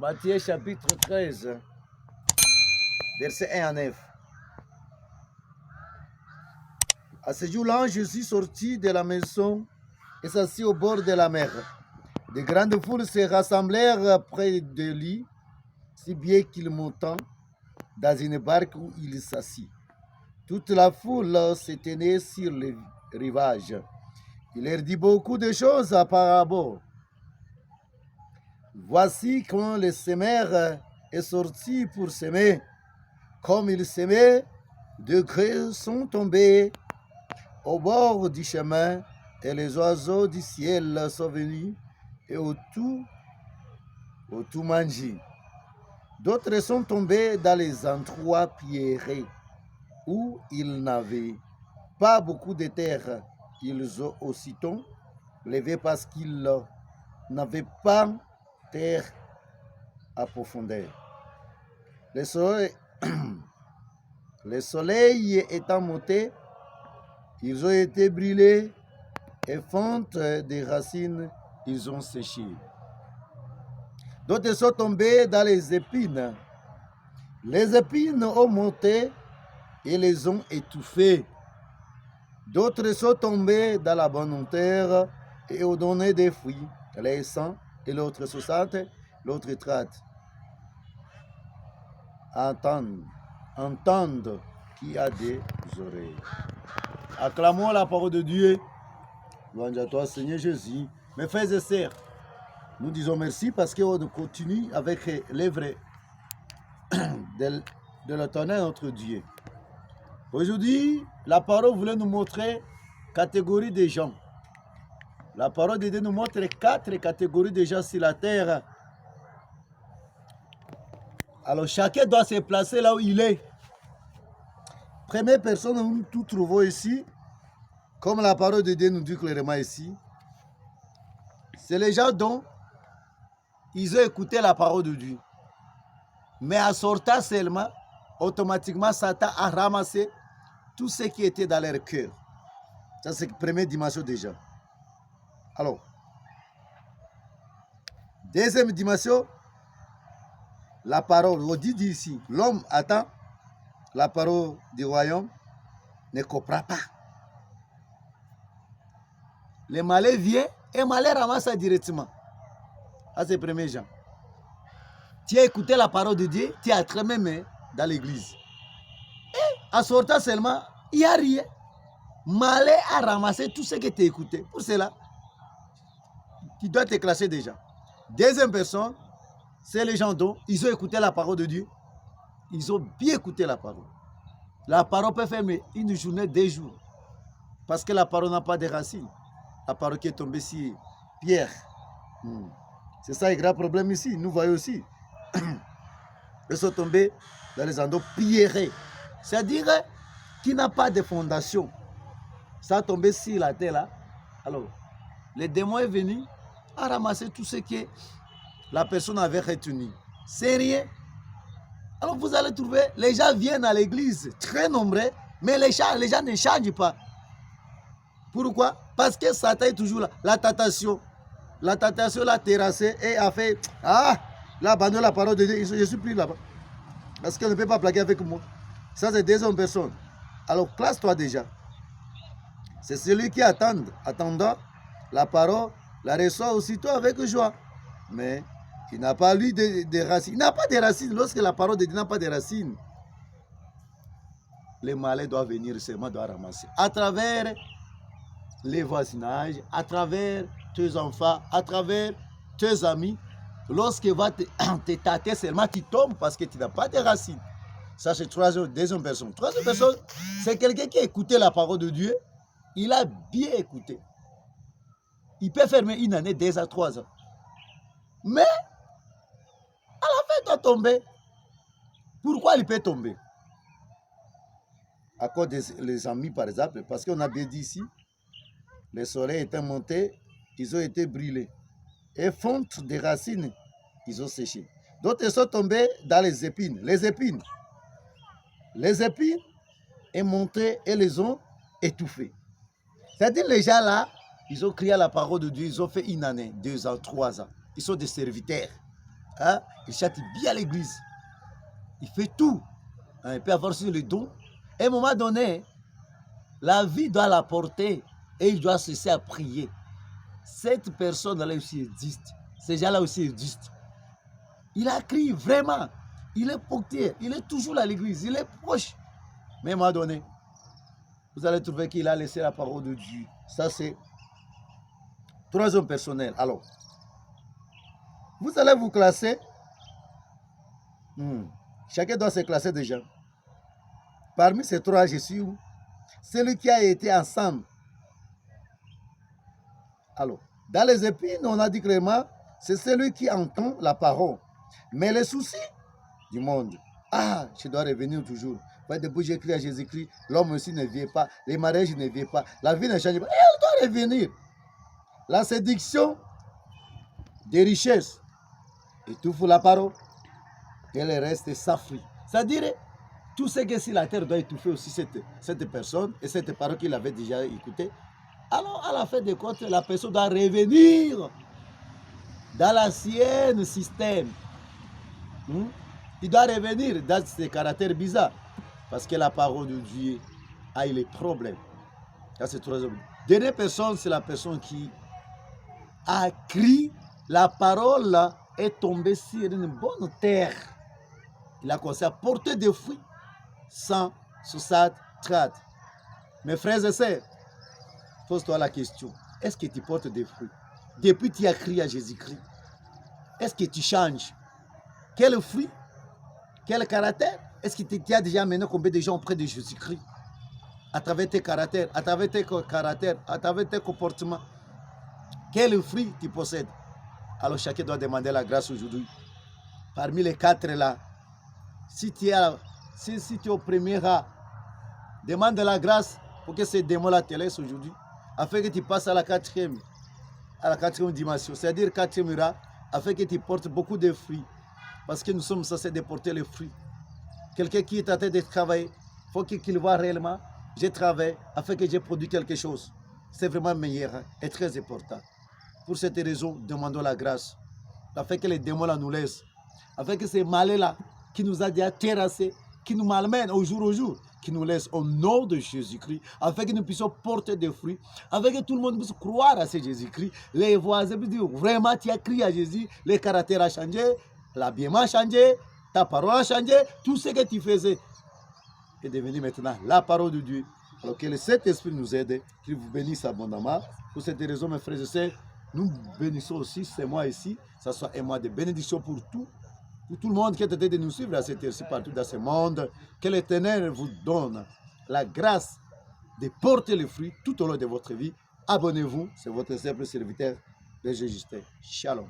Matthieu chapitre 13, versets 1 à 9. À ce jour-là, Jésus sortit de la maison et s'assit au bord de la mer. De grandes foules se rassemblèrent près de lui, si bien qu'il monta dans une barque où il s'assit. Toute la foule se tenait sur le rivage. Il leur dit beaucoup de choses à parabole. Voici quand le semeur est sorti pour semer. Comme il semait, des grains sont tombés au bord du chemin, et les oiseaux du ciel sont venus et ont tout mangé. D'autres sont tombés dans les endroits pierreux où ils n'avaient pas beaucoup de terre. Ils ont aussitôt levé parce qu'ils n'avaient pas terre à profondeur. Le soleil étant monté, ils ont été brûlés et faute des racines, ils ont séché. D'autres sont tombés dans les épines. Les épines ont monté et les ont étouffés. D'autres sont tombés dans la bonne terre et ont donné des fruits, les 100 et l'autre 60, l'autre 30. Entendre qui a des oreilles. Acclamons la parole de Dieu. Louange à toi, Seigneur Jésus. Mes frères et sœurs, nous disons merci parce qu'on continue avec l'œuvre de l'éternel notre Dieu. Aujourd'hui, la parole voulait nous montrer catégorie de gens. La parole de Dieu nous montre 4 catégories de gens sur la terre. Alors chacun doit se placer là où il est. Première personne, nous tout trouvons ici, comme la parole de Dieu nous dit clairement ici, c'est les gens dont ils ont écouté la parole de Dieu. Mais en sortant seulement, automatiquement, Satan a ramassé tout ce qui était dans leur cœur. Ça, c'est la première dimension déjà. Alors, deuxième dimension, la parole. On dit ici, l'homme attend la parole du royaume, ne comprend pas. Le malheur vient et le malheur ramasse ça directement. Ça, c'est le premier genre. Tu as écouté la parole de Dieu, tu es entré même dans l'église. Et en sortant seulement, il n'y a rien. Malheur a ramassé tout ce que tu as écouté. Pour cela, tu dois te classer déjà. Deuxième personne, c'est les gens dont ils ont écouté la parole de Dieu. Ils ont bien écouté la parole. La parole peut faire une journée, 2 jours. Parce que la parole n'a pas de racines. La parole qui est tombée sur Pierre. C'est ça le grand problème ici. Nous voyons aussi. Ils sont tombés dans les endroits pierreux. C'est-à-dire qu'il n'a pas de fondation. Ça a tombé sur la terre là. Alors, le démon est venu à ramasser tout ce que la personne avait retenu. C'est rien. Alors vous allez trouver, les gens viennent à l'église, très nombreux, mais les gens ne changent pas. Pourquoi? Parce que Satan est toujours là. La tentation l'a terrassé et a fait, là, abandonne la parole de Dieu, je suis plus là-bas. Parce qu'on ne peut pas plaquer avec moi. Ça, c'est 2 personnes. Alors, classe-toi déjà. C'est celui qui attendant la parole, la reçoit aussitôt avec joie. Mais il n'a pas lui de racines. Il n'a pas de racines. Lorsque la parole de Dieu n'a pas de racines, les malais doivent venir seulement, doivent ramasser. À travers les voisinages, à travers tes enfants, à travers tes amis, lorsqu'il va te tâter seulement, tu tombes parce que tu n'as pas de racines. Ça, c'est 2e personne. 3e personne, c'est quelqu'un qui a écouté la parole de Dieu. Il a bien écouté. Il peut faire une année, 2 à 3 ans. Mais, à la fin, il doit tomber. Pourquoi il peut tomber? À cause des amis, par exemple, parce qu'on a bien dit ici, le soleil était monté, ils ont été brûlés. Et faute des racines, ils ont séché. D'autres sont tombés dans les épines. Les épines est monté et les ont étouffés. C'est-à-dire les gens là, ils ont crié à la parole de Dieu, ils ont fait 1 année, 2 ans, 3 ans. Ils sont des serviteurs. Hein? Il chante bien à l'église. Il fait tout. Hein? Il peut avoir sur les dons. Et à un moment donné, la vie doit l'apporter et il doit cesser à prier. Cette personne-là aussi existe. Ces gens-là aussi existent. Il a crié vraiment. Il est portier. Il est toujours à l'église. Il est proche. Mais à un moment donné, vous allez trouver qu'il a laissé la parole de Dieu. Ça, c'est troisième personnel. Alors, vous allez vous classer. Chacun doit se classer déjà. Parmi ces trois, je suis où? Celui qui a été ensemble. Alors, dans les épines, on a dit clairement, c'est celui qui entend la parole. Mais les soucis du monde, je dois revenir toujours. Depuis que j'écris à Jésus-Christ, l'homme aussi ne vient pas, les mariages ne viennent pas, la vie ne change pas. Elle doit revenir. La séduction des richesses étouffe la parole et le reste s'affrit. C'est-à-dire, tout ce que si la terre doit étouffer aussi cette personne et cette parole qu'il avait déjà écoutée, alors à la fin de compte, la personne doit revenir dans l'ancien système. Il doit revenir dans ses caractères bizarres. Parce que la parole de Dieu a les problèmes. Dernière personne, c'est la personne qui a crié. La parole est tombée sur une bonne terre. Il a commencé à porter des fruits 100, 60, 30. Mes frères et sœurs, pose-toi la question. Est-ce que tu portes des fruits? Depuis que tu as crié à Jésus-Christ, est-ce que tu changes? Quel fruit? Quel caractère? Est-ce que tu as déjà amené combien de gens auprès de Jésus-Christ? À travers tes caractères, à travers tes comportements. Quel fruit tu possèdes? Alors chacun doit demander la grâce aujourd'hui. Parmi les quatre là, si tu es au premier rang, demande la grâce pour que ces démons-là te laissent aujourd'hui, afin que tu passes à la quatrième dimension, c'est-à-dire quatrième rang, afin que tu portes beaucoup de fruits. Parce que nous sommes censés de porter les fruits. Quelqu'un qui est en train de travailler, il faut qu'il voit réellement, j'ai travaillé afin que j'ai produit quelque chose. C'est vraiment meilleur et très important. Pour cette raison, demandons la grâce, afin que les démons là nous laissent, afin que ces malais-là, qui nous a déjà terrassés, qui nous malmènent au jour, qui nous laissent au nom de Jésus-Christ, afin que nous puissions porter des fruits, afin que tout le monde puisse croire à ce Jésus-Christ. Les voisins puissent dire, vraiment tu as crié à Jésus, le caractère a changé, l'habillement a changé, ta parole a changé, tout ce que tu faisais est devenu maintenant la parole de Dieu. Alors que le Saint-Esprit nous aide, qu'il vous bénisse abondamment. Pour cette raison, mes frères et sœurs, nous bénissons aussi, c'est moi ici, ça soit un mois de bénédiction pour tout le monde qui est en train de nous suivre à cette heure-ci partout dans ce monde. Que l'Éternel vous donne la grâce de porter le fruit tout au long de votre vie. Abonnez-vous, c'est votre simple serviteur, Berger Justin. Shalom.